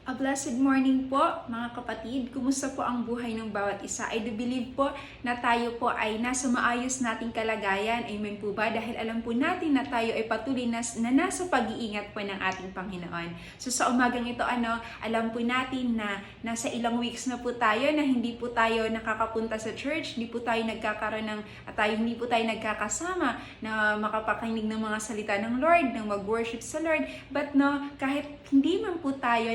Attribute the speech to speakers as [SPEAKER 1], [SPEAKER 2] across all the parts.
[SPEAKER 1] A blessed morning po mga kapatid. Kumusta po ang buhay ng bawat isa? I do believe po na tayo po ay nasa maayos nating kalagayan. Amen po ba? Dahil alam po natin na tayo ay patuloy na nasa pag-iingat po ng ating Panginoon. So sa umagang ito, alam po natin na nasa ilang weeks na po tayo na hindi po tayo nakakapunta sa church, hindi po tayo nagkakaroon ng, hindi po tayo nagkakasama na makapakinig ng mga salita ng Lord, ng mag-worship sa Lord. But no, kahit hindi man po tayo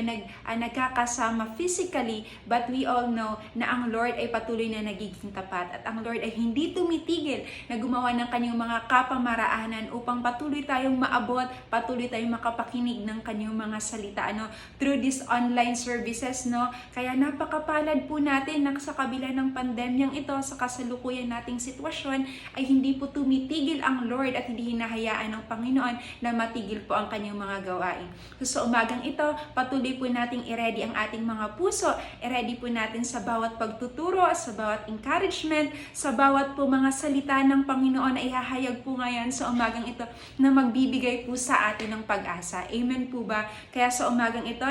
[SPEAKER 1] nagkakasama physically, but we all know na ang Lord ay patuloy na nagiging tapat at ang Lord ay hindi tumitigil na gumawa ng kanyang mga kapamaraanan upang patuloy tayong maabot, patuloy tayong makapakinig ng kanyang mga salita through these online services. Kaya napakapalad po natin na sa kabila ng pandemyang ito, sa kasalukuyan nating sitwasyon, ay hindi po tumitigil ang Lord at hindi hinahayaan ng Panginoon na matigil po ang kanyang mga gawain. So sa umagang ito, patuloy po nating i-ready ang ating mga puso, i-ready po natin sa bawat pagtuturo, sa bawat encouragement, sa bawat po mga salita ng Panginoon na ihahayag po ngayon sa umagang ito na magbibigay po sa atin ng pag-asa. Amen po ba? Kaya sa umagang ito,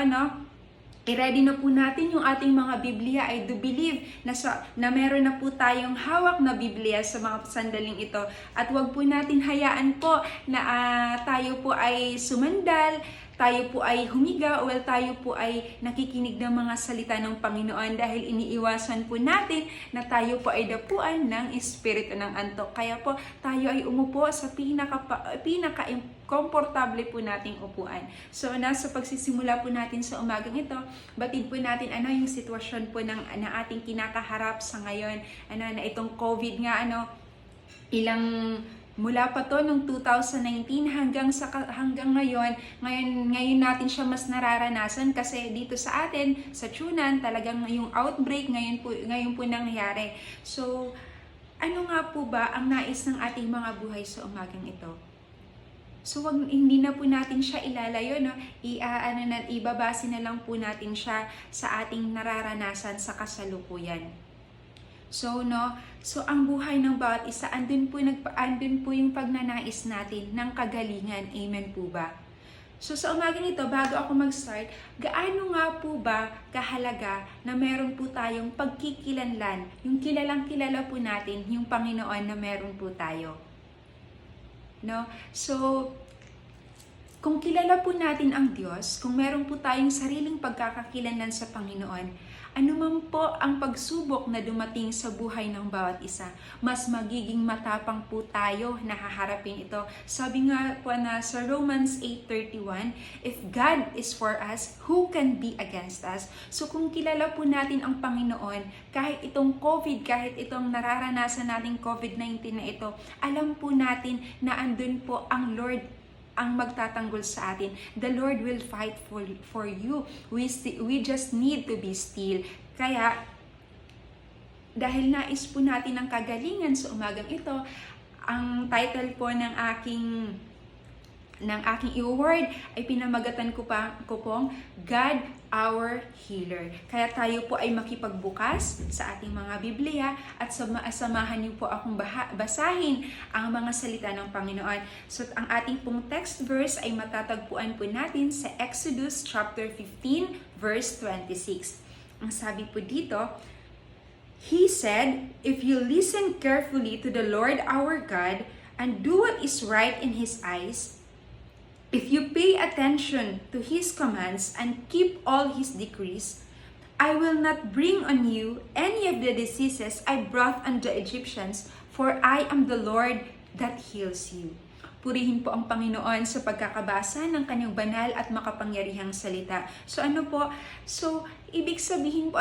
[SPEAKER 1] i-ready na po natin yung ating mga Biblia. I do believe na meron na po tayong hawak na Biblia sa mga sandaling ito. At wag po natin hayaan po na tayo po ay sumandal, tayo po ay humiga, tayo po ay nakikinig ng mga salita ng Panginoon dahil iniiwasan po natin na tayo po ay dapuan ng espiritu ng antok. Kaya po tayo ay umupo sa pinaka-komportable po nating upuan. So nasa pagsisimula po natin sa umagang ito, batid po natin yung sitwasyon po ng ating kinakaharap sa ngayon, na itong COVID nga, mula pa to nung 2019 hanggang ngayon natin siya mas nararanasan kasi dito sa atin sa Tunan talagang yung outbreak ngayon po nangyari. So ano nga po ba ang nais ng ating mga buhay sa umagang ito? So hindi na po natin siya ilalayo, ibabase na lang po natin siya sa ating nararanasan sa kasalukuyan. So ang buhay ng bawat isa, andun po yung pagnanais natin ng kagalingan. Amen po ba? So sa umaga nito, bago ako mag-start, gaano nga po ba kahalaga na meron po tayong pagkikilanlan, yung kilalang kilala po natin, yung Panginoon na meron po tayo. So kung kilala po natin ang Diyos, kung meron po tayong sariling pagkakakilanlan sa Panginoon, anuman po ang pagsubok na dumating sa buhay ng bawat isa, mas magiging matapang po tayo na haharapin ito. Sabi nga po na sa Romans 8:31, if God is for us, who can be against us? So kung kilala po natin ang Panginoon, kahit itong COVID, kahit itong nararanasan nating COVID-19 na ito, alam po natin na andun po ang Lord ang magtatanggol sa atin. The Lord will fight for you. We just need to be still. Kaya, dahil nais po natin ang kagalingan sa umagang ito, ang title po ng aking i-word ay pinamagatan ko pong God our Healer. Kaya tayo po ay makipagbukas sa ating mga Biblia at samahan niyo po akong basahin ang mga salita ng Panginoon. So ang ating pong text verse ay matatagpuan po natin sa Exodus chapter 15 verse 26. Ang sabi po dito, He said, if you listen carefully to the Lord our God and do what is right in His eyes, if you pay attention to His commands and keep all His decrees, I will not bring on you any of the diseases I brought on the Egyptians, for I am the Lord that heals you. Purihin po ang Panginoon sa pagkakabasa ng kanyang banal at makapangyarihang salita. So So ibig sabihin po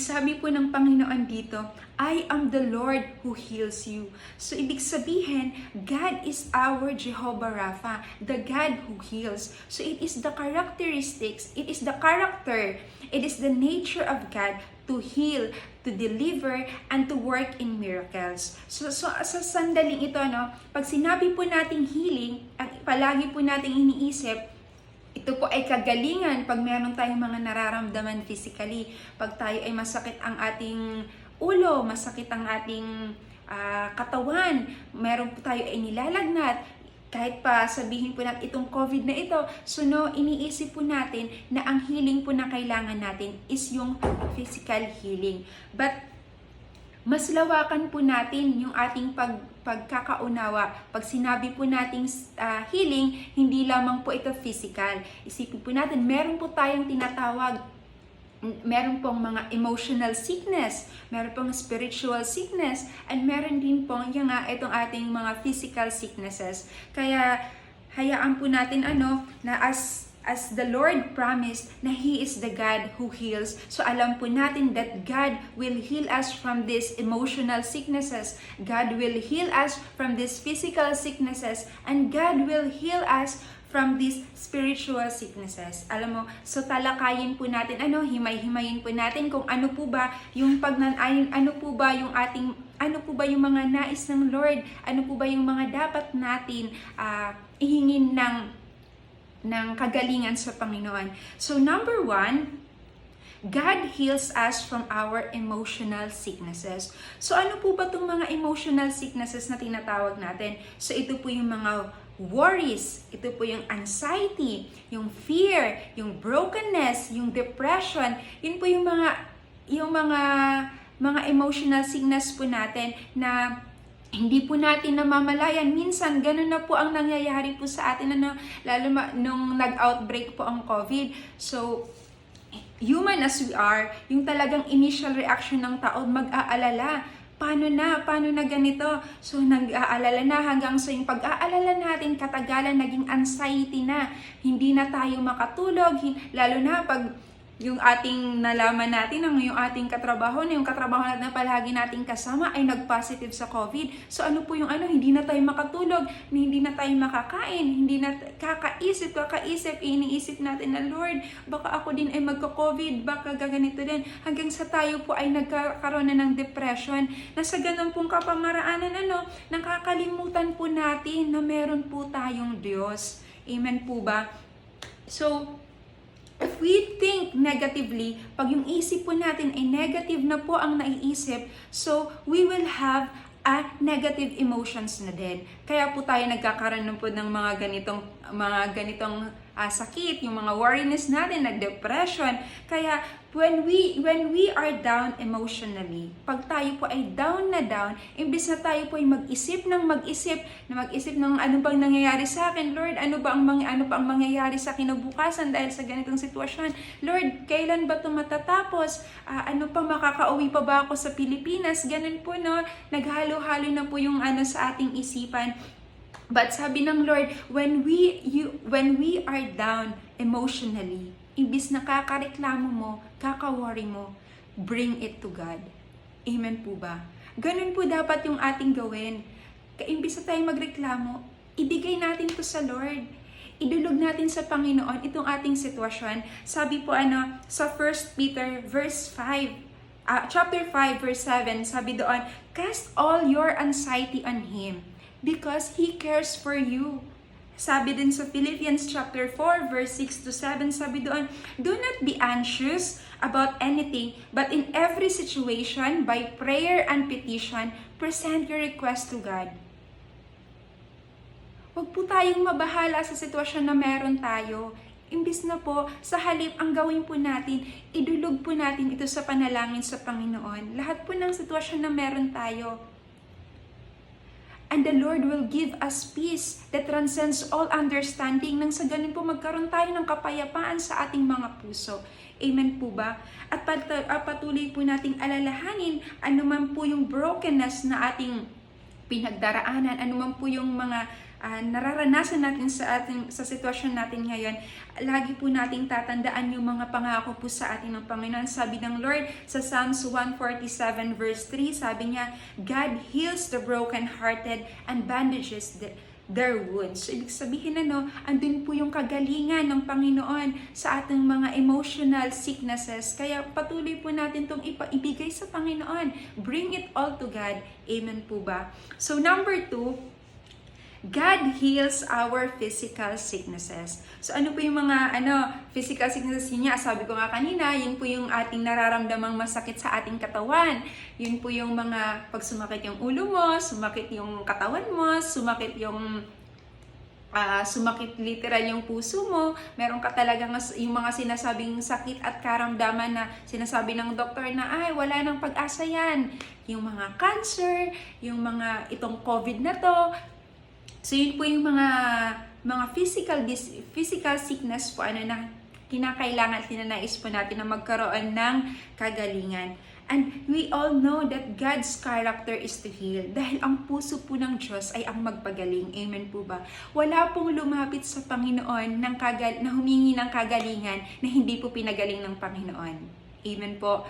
[SPEAKER 1] sabi po ng Panginoon dito, I am the Lord who heals you. So, ibig sabihin, God is our Jehovah Rapha, the God who heals. So, it is the characteristics, it is the character, it is the nature of God to heal, to deliver, and to work in miracles. So sa sandaling ito, pag sinabi po nating healing, ang palagi po nating iniisip, ito po ay kagalingan pag meron tayong mga nararamdaman physically. Pag tayo ay masakit ang ating ulo, masakit ang ating katawan, meron po tayo ay nilalagnat, kahit pa sabihin po natin itong COVID na ito, so no, iniisip po natin na ang healing po na kailangan natin is yung physical healing. But mas lawakan po natin yung ating pagkakaunawa. Pag sinabi po nating healing, hindi lamang po ito physical. Isipin po natin, meron po tayong tinatawag, meron pong mga emotional sickness, meron pong spiritual sickness, and meron din pong itong ating mga physical sicknesses. Kaya hayaan po natin na as the Lord promised na He is the God who heals. So alam po natin that God will heal us from these emotional sicknesses. God will heal us from these physical sicknesses. And God will heal us from these spiritual sicknesses. Alam mo, so talakayin po natin, himay-himayin po natin kung ano po ba yung ano po ba yung mga nais ng Lord, ano po ba yung mga dapat natin ihingin ng kagalingan sa Panginoon. So number 1, God heals us from our emotional sicknesses. So ano po ba itong mga emotional sicknesses na tinatawag natin? So ito po yung mga worries, ito po yung anxiety, yung fear, yung brokenness, yung depression. Yun po yung mga emotional sickness po natin na hindi po natin namamalayan. Minsan, ganun na po ang nangyayari po sa atin, lalo nung nag-outbreak po ang COVID. So, human as we are, yung talagang initial reaction ng tao, mag-aalala. Paano na ganito? So, nag-aalala na hanggang sa yung pag-aalala natin, katagalan, naging anxiety na. Hindi na tayo makatulog, lalo na pag yung ating nalaman natin, yung ating katrabaho natin na palagi nating kasama ay nag-positive sa COVID. So ano po yung hindi na tayo makatulog, hindi na tayo makakain, hindi na kakaisip, iniisip natin na Lord, baka ako din ay magka-COVID, baka gaganito din. Hanggang sa tayo po ay nagkakaroon na ng depression, na sa ganun pong kapamaraanan, nakakalimutan po natin na meron po tayong Diyos. Amen po ba? So, if we think negatively, pag yung isip po natin ay negative na po ang naiisip, so we will have negative emotions na din. Kaya po tayo nagkakaroon po ng mga ganitong sakit, yung mga worriness natin, depression. Kaya when we are down emotionally, pag tayo po ay down, imbis na tayo po ay mag-isip ng ano bang nangyayari sa akin, Lord, ano pa ang mangyayari sa kinabukasan dahil sa ganitong sitwasyon. Lord, kailan ba ito matatapos? Ano pa, makakauwi pa ba ako sa Pilipinas? Ganun po, naghalo-halo na po yung sa ating isipan. But sabi ng Lord, when we are down emotionally, imbis na kakareklamo mo, kaka-worry mo, bring it to God. Amen po ba? Ganun po dapat yung ating gawin. Imbis na tayo magreklamo, ibigay natin to sa Lord. Idulog natin sa Panginoon itong ating sitwasyon. Sabi po sa 1 Peter chapter 5 verse 7, sabi doon, cast all your anxiety on Him because He cares for you. Sabi din sa Philippians chapter 4 verse 6 to 7, sabi doon, do not be anxious about anything, but in every situation, by prayer and petition, present your request to God. Huwag po tayong mabahala sa sitwasyon na meron tayo. Imbis na po, sa halip ang gawin po natin, idulog po natin ito sa panalangin sa Panginoon. Lahat po ng sitwasyon na meron tayo. And the Lord will give us peace that transcends all understanding, nang sa ganun po magkaroon tayo ng kapayapaan sa ating mga puso. Amen po ba? At patuloy po nating alalahanin anuman po yung brokenness na ating pinagdaraanan, anuman po yung mga nararanasan natin sa sitwasyon natin ngayon, lagi po nating tatandaan yung mga pangako po sa atin ng Panginoon. Sabi ng Lord sa Psalms 147 verse 3, sabi niya, God heals the broken-hearted and bandages their wounds. So, ibig sabihin andun po yung kagalingan ng Panginoon sa ating mga emotional sicknesses. Kaya patuloy po natin itong ibigay sa Panginoon. Bring it all to God. Amen po ba? So number 2, God heals our physical sicknesses. So ano po yung mga physical sicknesses niya? Sabi ko nga kanina, yun po yung ating nararamdamang masakit sa ating katawan. Yun po yung mga pag sumakit yung ulo mo, sumakit yung katawan mo, sumakit yung sumakit literal yung puso mo, meron ka talagang yung mga sinasabing sakit at karamdaman na sinasabi ng doktor na ay wala nang pag-asa yan, yung mga cancer, yung mga itong COVID na to. So yun po yung mga physical sickness po na kinakailangan at tinanais po natin na magkaroon ng kagalingan. And we all know that God's character is to heal. Dahil ang puso po ng Diyos ay ang magpagaling. Amen po ba? Wala pong lumapit sa Panginoon na humingi ng kagalingan na hindi po pinagaling ng Panginoon. Amen po.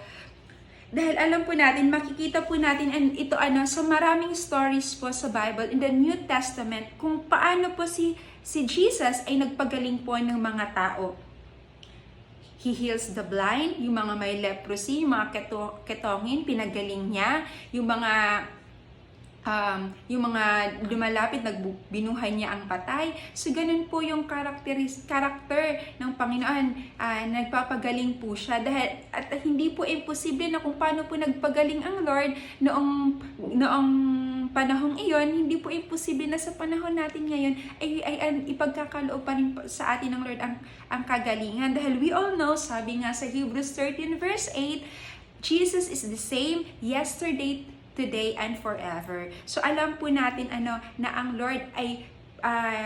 [SPEAKER 1] Dahil alam po natin, makikita po natin, and ito sa maraming stories po sa Bible, in the New Testament, kung paano po si Jesus ay nagpagaling po ng mga tao. He heals the blind, yung mga may leprosy, yung mga ketongin, pinagaling niya, yung mga lumalapit, binuhay niya ang patay. So, ganun po yung karakter ng Panginoon. Nagpapagaling po siya. At hindi po imposible na kung paano po nagpagaling ang Lord noong panahong iyon, hindi po imposible na sa panahon natin ngayon ay ipagkakaloob pa rin sa atin ng Lord ang kagalingan. Dahil we all know, sabi nga sa Hebrews 13 verse 8, Jesus is the same yesterday, today, and forever. So alam po natin na ang Lord ay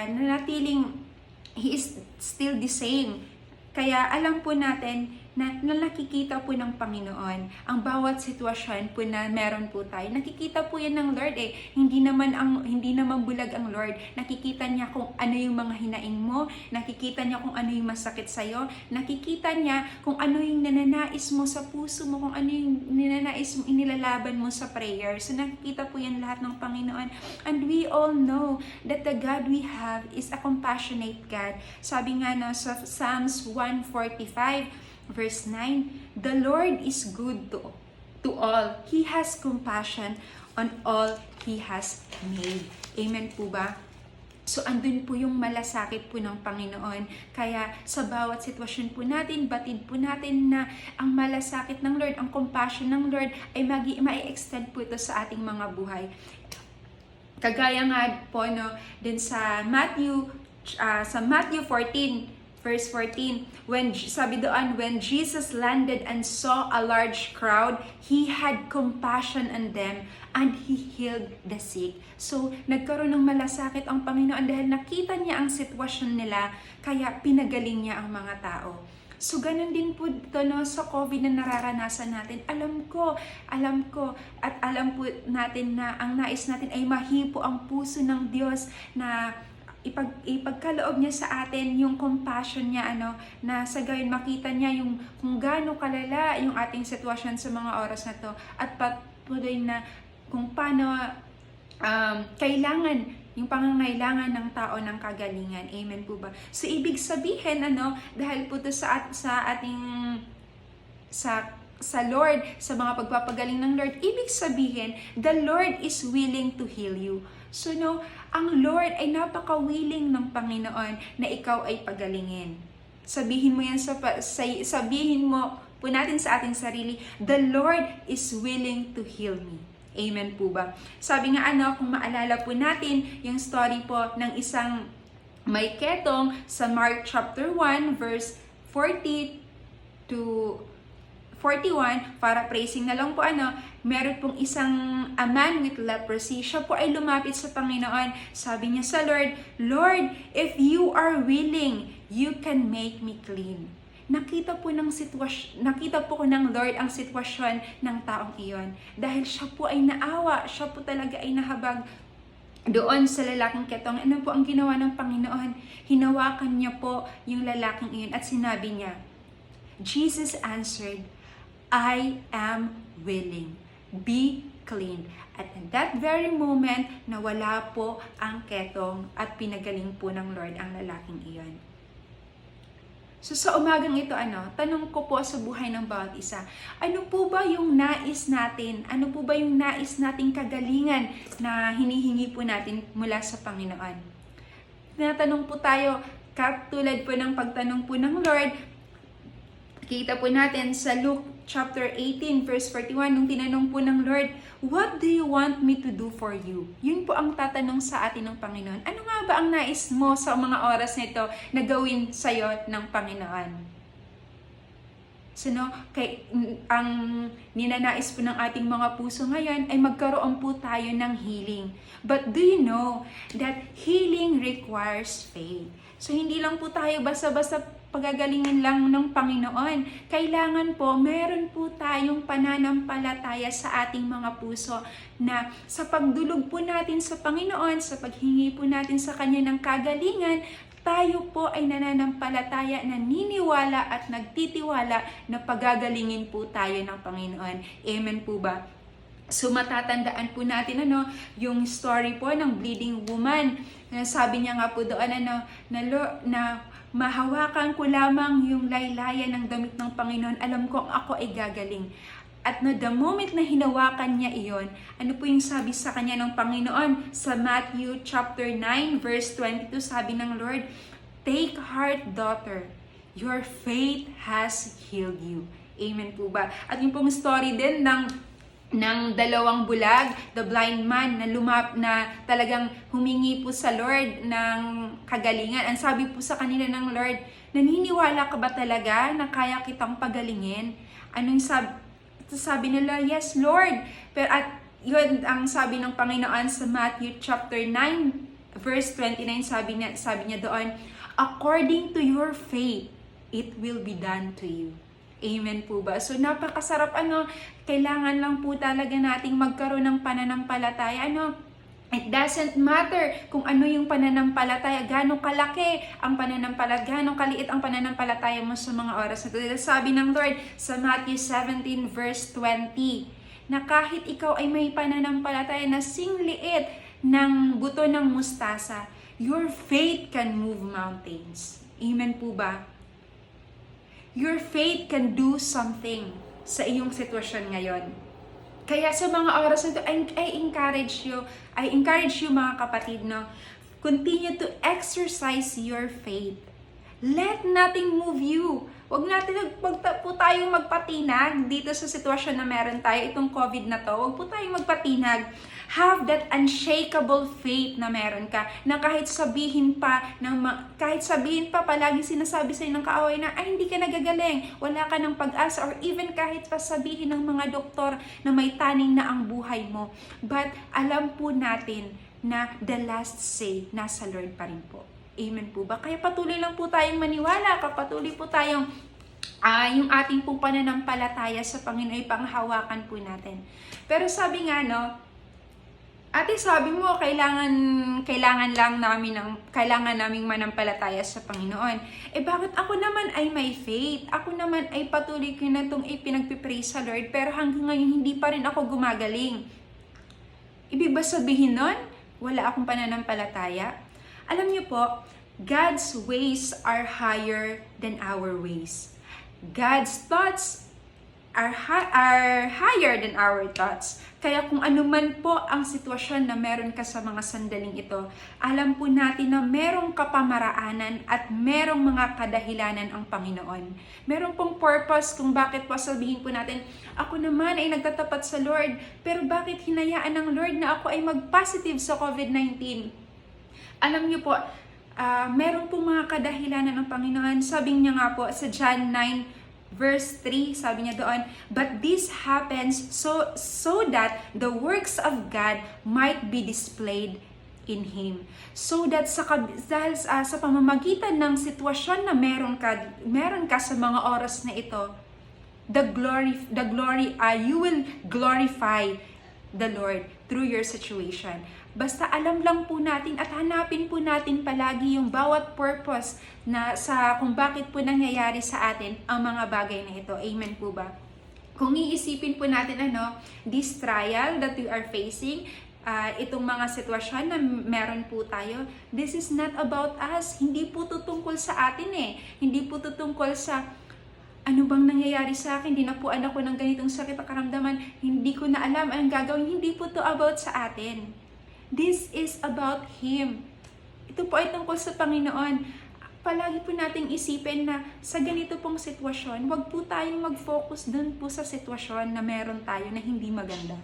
[SPEAKER 1] nanatiling, He is still the same. Kaya alam po natin na nakikita po ng Panginoon ang bawat sitwasyon po na meron po tayo. Nakikita po yan ng Lord Hindi naman bulag ang Lord. Nakikita niya kung ano yung mga hinaing mo, nakikita niya kung ano yung masakit sa'yo, nakikita niya kung ano yung nananais mo sa puso mo, kung ano yung ninanais mo, inilalaban mo sa prayer. So nakikita po yan lahat ng Panginoon. And we all know that the God we have is a compassionate God. Sabi nga sa Psalms 145 Verse 9, the Lord is good to all. He has compassion on all He has made. Amen po ba? So, andun po yung malasakit po ng Panginoon. Kaya sa bawat sitwasyon po natin, batid po natin na ang malasakit ng Lord, ang compassion ng Lord ay mai-extend po ito sa ating mga buhay. Kagaya nga po din sa Matthew 14, Verse 14, sabi doon, when Jesus landed and saw a large crowd, He had compassion on them and He healed the sick. So, nagkaroon ng malasakit ang Panginoon dahil nakita niya ang sitwasyon nila, kaya pinagaling niya ang mga tao. So, ganun din po ito sa COVID na nararanasan natin. Alam ko, at alam po natin na ang nais natin ay mahipo ang puso ng Diyos na ipagkaloob niya sa atin yung compassion niya, na sa gayon makita niya yung kung gaano kalala yung ating sitwasyon sa mga oras na to, at patuloy na kung paano kailangan yung pangangailangan ng tao ng kagalingan. Amen po ba? So, ibig sabihin, dahil po to sa Lord, sa mga pagpapagaling ng Lord, ibig sabihin, the Lord is willing to heal you. So, ang Lord ay napaka-willing ng Panginoon na ikaw ay pagalingin. Sabihin mo yan sabihin mo po natin sa ating sarili, the Lord is willing to heal me. Amen po ba? Sabi nga kung maalala po natin yung story po ng isang may ketong sa Mark chapter 1 verse 40 to 41, para praising na lang po meron pong isang a man with leprosy. Siya po ay lumapit sa Panginoon. Sabi niya sa Lord, Lord, if you are willing, you can make me clean. Nakita po ko ng Lord ang sitwasyon ng taong iyon. Dahil siya po ay naawa, siya po talaga ay nahabag doon sa lalaking ketong. Ano po ang ginawa ng Panginoon? Hinawakan niya po yung lalaking iyon at sinabi niya, Jesus answered, I am willing. Be clean. At in that very moment, nawala po ang ketong at pinagaling po ng Lord ang lalaking iyon. So sa umagang ito, tanong ko po sa buhay ng bawat isa, ano po ba yung nais natin? Ano po ba yung nais nating kagalingan na hinihingi po natin mula sa Panginoon? Tinatanong po tayo, katulad po ng pagtanong po ng Lord, kita po natin sa Luke chapter 18, verse 41, nung tinanong po ng Lord, "What do you want me to do for you?" Yun po ang tatanong sa atin ng Panginoon. Ano nga ba ang nais mo sa mga oras nito na gawin sa'yo ng Panginoon? So, ang ninanais po ng ating mga puso ngayon ay magkaroon po tayo ng healing. But do you know that healing requires faith? So, hindi lang po tayo basta-basta pagagalingin lang ng Panginoon. Kailangan po, meron po tayong pananampalataya sa ating mga puso na sa pagdulog po natin sa Panginoon, sa paghingi po natin sa Kanya ng kagalingan, tayo po ay nananampalataya, naniniwala at nagtitiwala na pagagalingin po tayo ng Panginoon. Amen po ba? So matatandaan po natin yung story po ng bleeding woman. Sabi niya nga po doon na mahawakan ko lamang yung laylayan ng damit ng Panginoon, alam ko ako ay gagaling. At the moment na hinawakan niya iyon, ano po yung sabi sa kanya ng Panginoon? Sa Matthew chapter 9 verse 22, sabi ng Lord, "Take heart, daughter, your faith has healed you." Amen po ba? At yung pong story din ng dalawang bulag, the blind man na talagang humingi po sa Lord ng kagalingan. Ang sabi po sa kanila ng Lord, "Naniniwala ka ba talaga na kaya kitang pagalingin?" Anong sabi nila? "Yes, Lord." Pero at yun ang sabi ng Panginoon sa Matthew chapter 9 verse 29, sabi niya doon, "According to your faith, it will be done to you." Amen po ba? So napakasarap kailangan lang po talaga nating magkaroon ng pananampalataya. It doesn't matter kung ano yung pananampalataya, gaano kalaki ang pananampalataya, gaano kaliit ang pananampalataya mo sa mga oras na ito. Sabi ng Lord sa Matthew 17 verse 20, na kahit ikaw ay may pananampalataya na singliit ng buto ng mustasa, your faith can move mountains. Amen po ba? Your faith can do something sa iyong sitwasyon ngayon. Kaya sa mga oras na ito, I encourage you mga kapatid, continue to exercise your faith. Let nothing move you. Huwag po tayong magpatinag dito sa sitwasyon na meron tayo, itong COVID na to. Huwag po tayong magpatinag. Have that unshakable faith na meron ka, na kahit sabihin pa palagi sinasabi sa'yo ng kaaway na, ay hindi ka nagagaling, wala ka ng pag-asa, or even kahit pa sabihin ng mga doktor na may taning na ang buhay mo. But alam po natin na the last say nasa Lord pa rin po. Amen po ba? Kaya patuloy lang po tayong maniwala, patuloy po tayong yung ating pong pananampalataya sa Panginoon ay panghawakan po natin. Pero sabi nga Ate, sabi mo, kailangan naming manampalataya sa Panginoon. Bakit ako naman ay may faith? Ako naman ay patuloy ko na itong ipinagpipray sa Lord, pero hanggang ngayon hindi pa rin ako gumagaling. Ibig ba sabihin nun, wala akong pananampalataya? Alam niyo po, God's ways are higher than our ways. God's thoughts are higher than our thoughts. Kaya kung ano man po ang sitwasyon na meron ka sa mga sandaling ito, alam po natin na merong kapamaraanan at merong mga kadahilanan ang Panginoon. Merong pong purpose kung bakit po sabihin po natin, ako naman ay nagtatapat sa Lord, pero bakit hinayaan ng Lord na ako ay mag-positive sa COVID-19? Alam niyo po, meron pong mga kadahilanan ng Panginoon. Sabi niya nga po sa John 9, Verse 3, sabi niya doon, "But this happens so that the works of God might be displayed in Him." So that dahil sa pamamagitan ng sitwasyon na meron ka sa mga oras na ito, you will glorify the Lord through your situation. Basta alam lang po natin at hanapin po natin palagi yung bawat purpose na kung bakit po nangyayari sa atin ang mga bagay na ito. Amen po ba? Kung iisipin po natin this trial that we are facing, itong mga sitwasyon na meron po tayo, this is not about us. Hindi po tutungkol sa atin Hindi po tutungkol sa ano bang nangyayari sa akin, dinapuan ako ng ganitong sakit at karamdaman, hindi ko na alam ang gagawin. Hindi po to about sa atin. This is about Him. Ito po ay tungkol sa Panginoon. palagi po nating isipin na sa ganito pong sitwasyon, wag po tayong mag-focus dun po sa sitwasyon na meron tayo na hindi maganda.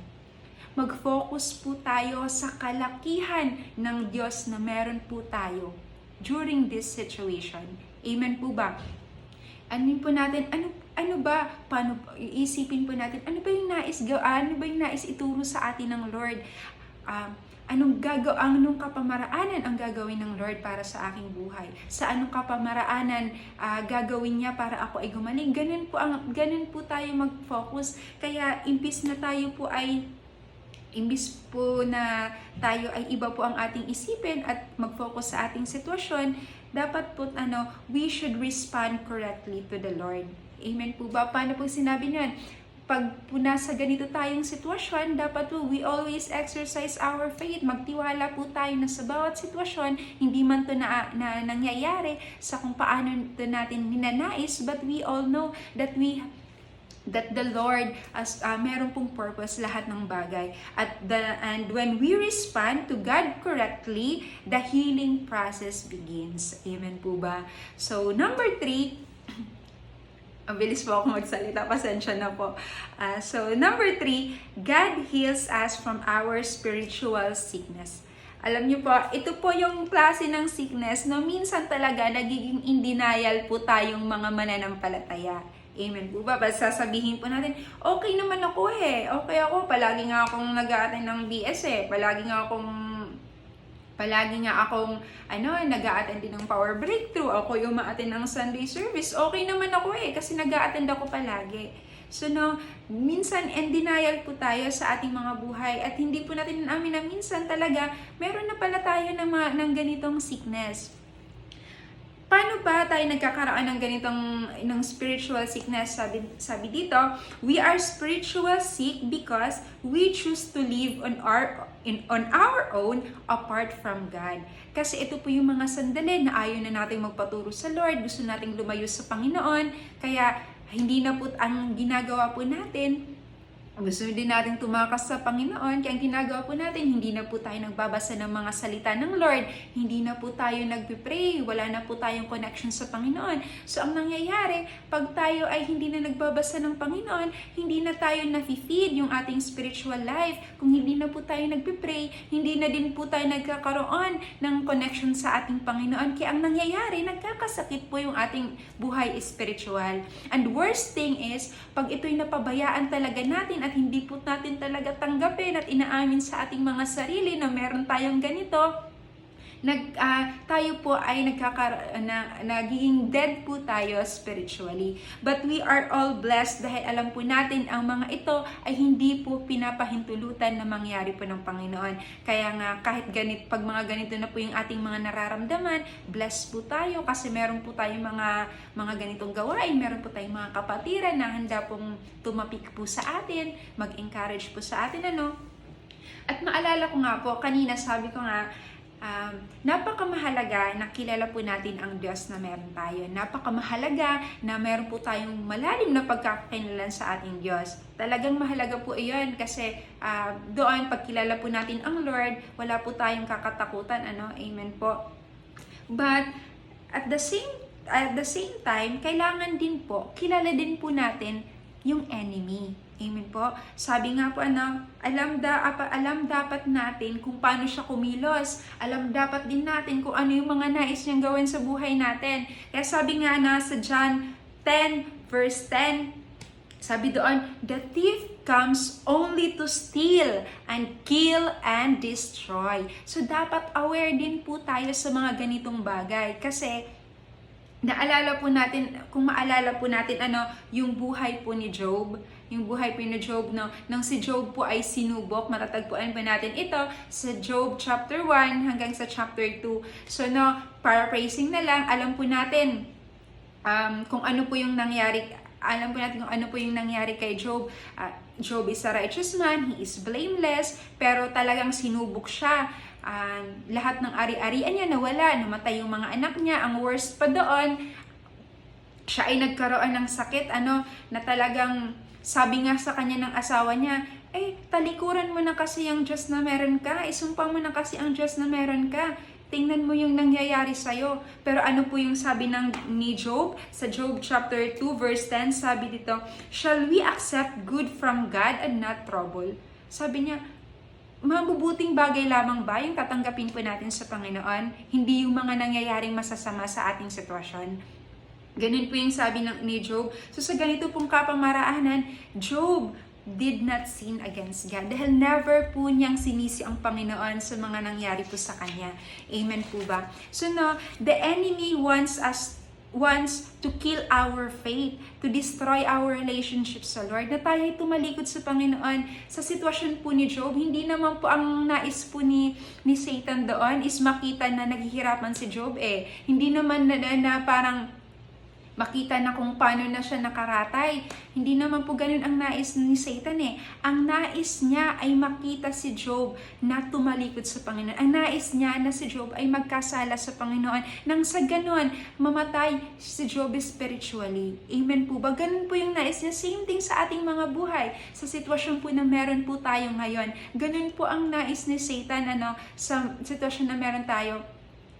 [SPEAKER 1] Mag-focus po tayo sa kalakihan ng Diyos na meron po tayo during this situation. Amen po ba? Ano po natin, ano ba, paano, iisipin po natin, ano ba yung nais ituro sa atin ng Lord? Anong kapamaraanan ang gagawin ng Lord para sa aking buhay? Sa anong kapamaraanan gagawin niya para ako ay gumaling? Ganun po tayo mag-focus. Kaya imbis na tayo ay iba po ang ating isipin at mag-focus sa ating sitwasyon, dapat po we should respond correctly to the Lord. Amen po ba? Paano po sinabi niyan? Pag po nasa ganito tayong sitwasyon, dapat po we always exercise our faith. Magtiwala po tayo na sa bawat sitwasyon, hindi man to na nangyayari sa kung paano to natin ninanais, but we all know that the Lord meron pong purpose lahat ng bagay. And when we respond to God correctly, the healing process begins. Amen po ba? So, number 3, ang bilis po ako magsalita, pasensya na po. So, number 3, God heals us from our spiritual sickness. Alam niyo po, ito po yung klase ng sickness na minsan talaga nagiging in denial po tayong mga mananampalataya. Amen po ba? Sasabihin po natin, okay naman ako okay ako, palagi nga akong nag-a-attend ng BS palagi nga akong nag-a-attend din ng Power Breakthrough. Ako yung ma-attend ng Sunday service. Okay naman ako kasi nag-a-attend ako palagi. So minsan in denial po tayo sa ating mga buhay at hindi po natin inamin na minsan talaga meron na pala tayo ng ganitong sickness. Paano ba tayo nagkakaroon ng ng spiritual sickness? Sabi dito, we are spiritual sick because we choose to live on our own apart from God. Kasi ito po yung mga sandali na ayaw na natin magpaturo sa Lord, gusto nating lumayo sa Panginoon, kaya hindi na po ang ginagawa po natin. Gusto din natin tumakas sa Panginoon, kaya ang ginagawa po natin, hindi na po tayo nagbabasa ng mga salita ng Lord, hindi na po tayo nagpipray, wala na po tayong connection sa Panginoon. So ang nangyayari, pag tayo ay hindi na nagbabasa ng Panginoon, hindi na tayo nafi-feed yung ating spiritual life. Kung hindi na po tayo nagpipray, hindi na din po tayo nagkakaroon ng connection sa ating Panginoon. Kaya ang nangyayari, nagkakasakit po yung ating buhay spiritual. And worst thing is, pag ito'y napabayaan talaga natin, at hindi po natin talaga tanggapin at inaamin sa ating mga sarili na meron tayong ganito, tayo po ay nagiging dead po tayo spiritually. But we are all blessed dahil alam po natin ang mga ito ay hindi po pinapahintulutan na mangyari po ng Panginoon. Kaya nga kahit pag mga ganito na po yung ating mga nararamdaman, blessed po tayo kasi meron po tayong mga ganitong gawain, meron po tayong mga kapatiran na handa pong tumapik po sa atin, mag-encourage po sa atin At maalala ko nga po, kanina sabi ko nga, napakamahalaga na kilala po natin ang Diyos na meron tayo. Napakamahalaga na meron po tayong malalim na pagkakakilanlan sa ating Diyos. Talagang mahalaga po iyon kasi doon pagkilala po natin ang Lord, wala po tayong kakatakutan. Amen po. But at the same time, kailangan din po, kilala din po natin yung enemy. Amen po. Sabi nga po, alam dapat natin kung paano siya kumilos. Alam dapat din natin kung ano yung mga nais niyang gawin sa buhay natin. Kaya sabi nga sa John 10 verse 10, sabi doon, the thief comes only to steal and kill and destroy. So dapat aware din po tayo sa mga ganitong bagay. Kasi kung maalala po natin yung buhay po ni Job, nang si Job po ay sinubok, matatagpuan pa natin ito sa Job chapter 1 hanggang sa chapter 2. So paraphrasing na lang, alam po natin kung ano po yung nangyari kay Job. Job is a righteous man, he is blameless, pero talagang sinubok siya. Lahat ng ari-arian niya nawala, namatay yung mga anak niya. Ang worst pa doon, siya ay nagkaroon ng sakit, na talagang sabi nga sa kanya ng asawa niya, talikuran mo na kasi ang Diyos na meron ka, isumpa mo na kasi ang Diyos na meron ka. tingnan mo yung nangyayari sa'yo. Pero ano po yung sabi ni Job? Sa Job chapter 2 verse 10, sabi dito, shall we accept good from God and not trouble? Sabi niya, mabubuting bagay lamang ba yung tatanggapin po natin sa Panginoon? Hindi yung mga nangyayaring masasama sa ating sitwasyon. Ganun po yung sabi ni Job. So sa ganito pong kapamaraanan, Job did not sin against God. Dahil never po niyang sinisi ang Panginoon sa mga nangyari po sa kanya. Amen po ba? So no, the enemy wants to kill our faith, to destroy our relationships sa Lord, na tayo ay tumalikod sa Panginoon. Sa sitwasyon po ni Job, hindi naman po ang nais po ni Satan doon is makita na naghihirapan si Job Hindi naman na parang makita na kung paano na siya nakaratay. Hindi naman po ganun ang nais ni Satan Ang nais niya ay makita si Job na tumalikod sa Panginoon. Ang nais niya na si Job ay magkasala sa Panginoon. Nang sa ganun, mamatay si Job spiritually. Amen po ba? Ganun po yung nais niya. Same thing sa ating mga buhay. Sa sitwasyon po na meron po tayo ngayon. Ganun po ang nais ni Satan sa sitwasyon na meron tayo.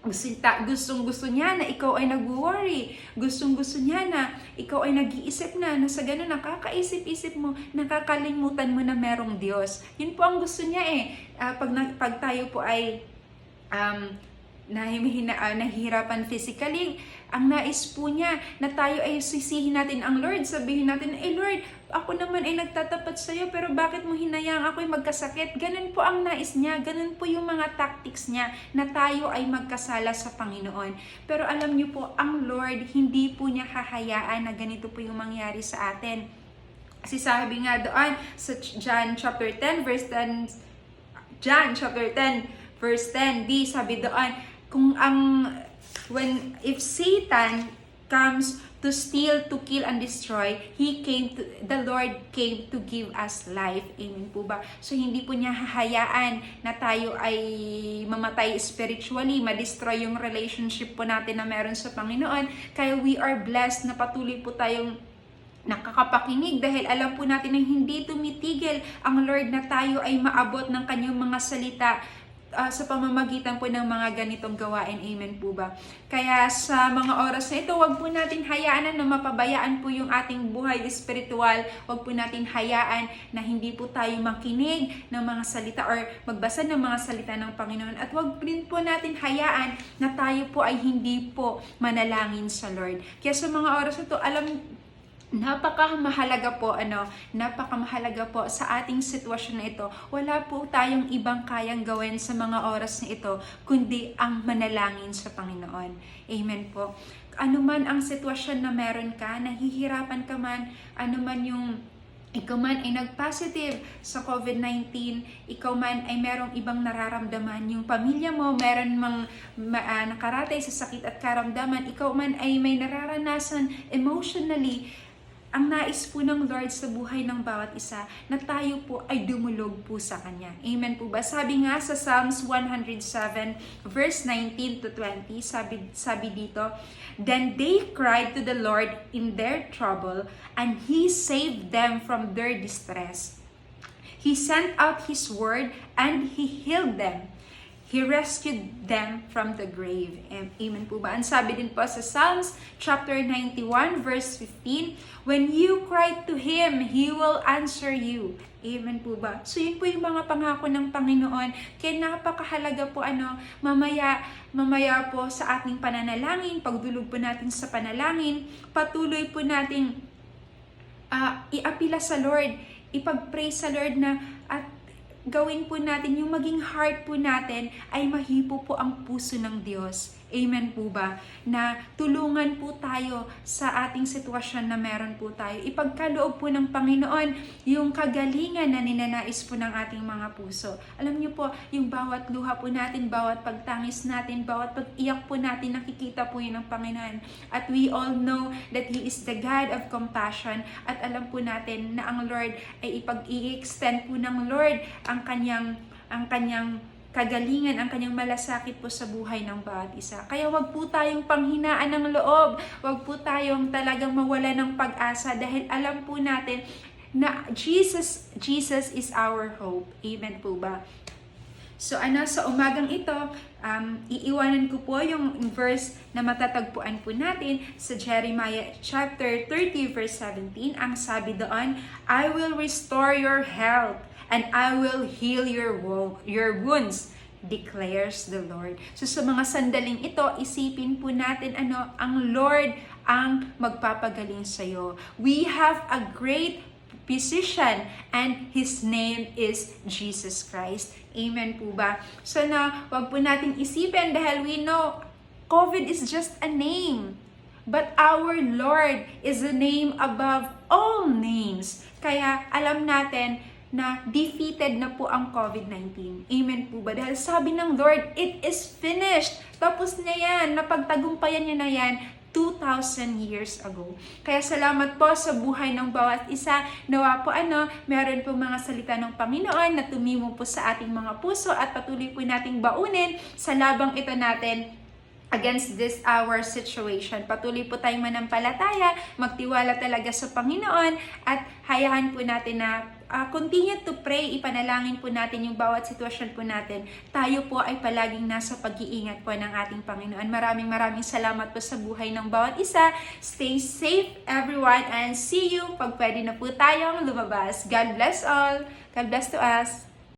[SPEAKER 1] Gustong-gusto niya na ikaw ay nag-worry. Gustong-gusto niya na ikaw ay nag-iisip na sa ganun, nakakaisip-isip mo, nakakalimutan mo na merong Diyos. Yun po ang gusto niya Pag tayo po ay nahihirapan physically, ang nais po niya na tayo ay sisihin natin ang Lord. Sabihin natin, Lord, ako naman ay nagtatapat sa iyo, pero bakit mo hinayang ako ay magkasakit? Ganun po ang nais niya, ganun po yung mga tactics niya na tayo ay magkasala sa Panginoon. Pero alam niyo po, ang Lord, hindi po niya hahayaan na ganito po yung mangyari sa atin. Kasi sabi nga doon sa John chapter 10 verse 10, verse 10b, sabi doon, if Satan comes to steal, to kill, and destroy, the Lord came to give us life. Amen po ba? So, hindi po niya hahayaan na tayo ay mamatay spiritually, ma-destroy yung relationship po natin na meron sa Panginoon. Kaya we are blessed na patuloy po tayong nakakapakinig dahil alam po natin na hindi tumitigil ang Lord na tayo ay maabot ng kanyang mga salita sa pamamagitan po ng mga ganitong gawain. Amen po ba? Kaya sa mga oras na ito, wag po natin hayaan na mapabayaan po yung ating buhay espiritual. Wag po natin hayaan na hindi po tayo makinig ng mga salita or magbasa ng mga salita ng Panginoon. At wag din po natin hayaan na tayo po ay hindi po manalangin sa Lord. Kaya sa mga oras na ito, napakamahalaga po sa ating sitwasyon na ito. Wala po tayong ibang kayang gawin sa mga oras na ito, kundi ang manalangin sa Panginoon. Amen po. Ano man ang sitwasyon na meron ka, nahihirapan ka man, ano man yung ikaw man ay nag-positive sa COVID-19, ikaw man ay merong ibang nararamdaman, yung pamilya mo meron nakaratay sa sakit at karamdaman, ikaw man ay may nararanasan emotionally, ang nais po ng Lord sa buhay ng bawat isa na tayo po ay dumulog po sa Kanya. Amen po ba? Sabi nga sa Psalms 107 verse 19 to 20, sabi dito, then they cried to the Lord in their trouble, and He saved them from their distress. He sent out His word, and He healed them. He rescued them from the grave. Amen po ba? Ang sabi din po sa Psalms chapter 91 verse 15, when you cry to Him, He will answer you. Amen po ba? So yun po yung mga pangako ng Panginoon. Kaya napakahalaga po mamaya po sa ating pananalangin, pagdulog po natin sa panalangin, patuloy po nating iapila sa Lord, ipag-pray sa Lord na at gawin po natin, yung maging heart po natin ay mahipo po ang puso ng Diyos. Amen po ba? Na tulungan po tayo sa ating sitwasyon na meron po tayo. Ipagkaloob po ng Panginoon yung kagalingan na ninanais po ng ating mga puso. Alam niyo po, yung bawat luha po natin, bawat pagtangis natin, bawat pag-iyak po natin, nakikita po yun ng Panginoon. At we all know that He is the God of compassion. At alam po natin na ang Lord ay i-extend po ng Lord ang kanyang kagalingan, ang kanyang malasakit po sa buhay ng bawat isa. Kaya wag po tayong panghinaan ng loob. Wag po tayong talagang mawala ng pag-asa dahil alam po natin na Jesus is our hope. Amen po ba? So sa umagang ito, iiwanan ko po yung verse na matatagpuan po natin sa Jeremiah chapter 30 verse 17. Ang sabi doon, I will restore your health and I will heal your wounds, declares the Lord. So sa mga sandaling ito, isipin po natin ang Lord ang magpapagaling sa iyo. We have a great physician and His name is Jesus Christ. Amen po ba? So wag po nating isipin dahil we know COVID is just a name. But our Lord is a name above all names. Kaya alam natin na defeated na po ang COVID-19. Amen po ba? Dahil sabi ng Lord, it is finished. Tapos na yan. Napagtagumpayan niya na yan 2,000 years ago. Kaya salamat po sa buhay ng bawat isa. Nawa po meron po mga salita ng Panginoon na tumimo po sa ating mga puso at patuloy po nating baunin sa labang ito natin against this our situation. Patuloy po tayong manampalataya, magtiwala talaga sa Panginoon at hayaan po natin na continue to pray, ipanalangin po natin yung bawat sitwasyon po natin. Tayo po ay palaging nasa pag-iingat po ng ating Panginoon. Maraming salamat po sa buhay ng bawat isa. Stay safe everyone and see you pag pwede na po tayong lumabas. God bless all. God bless to us.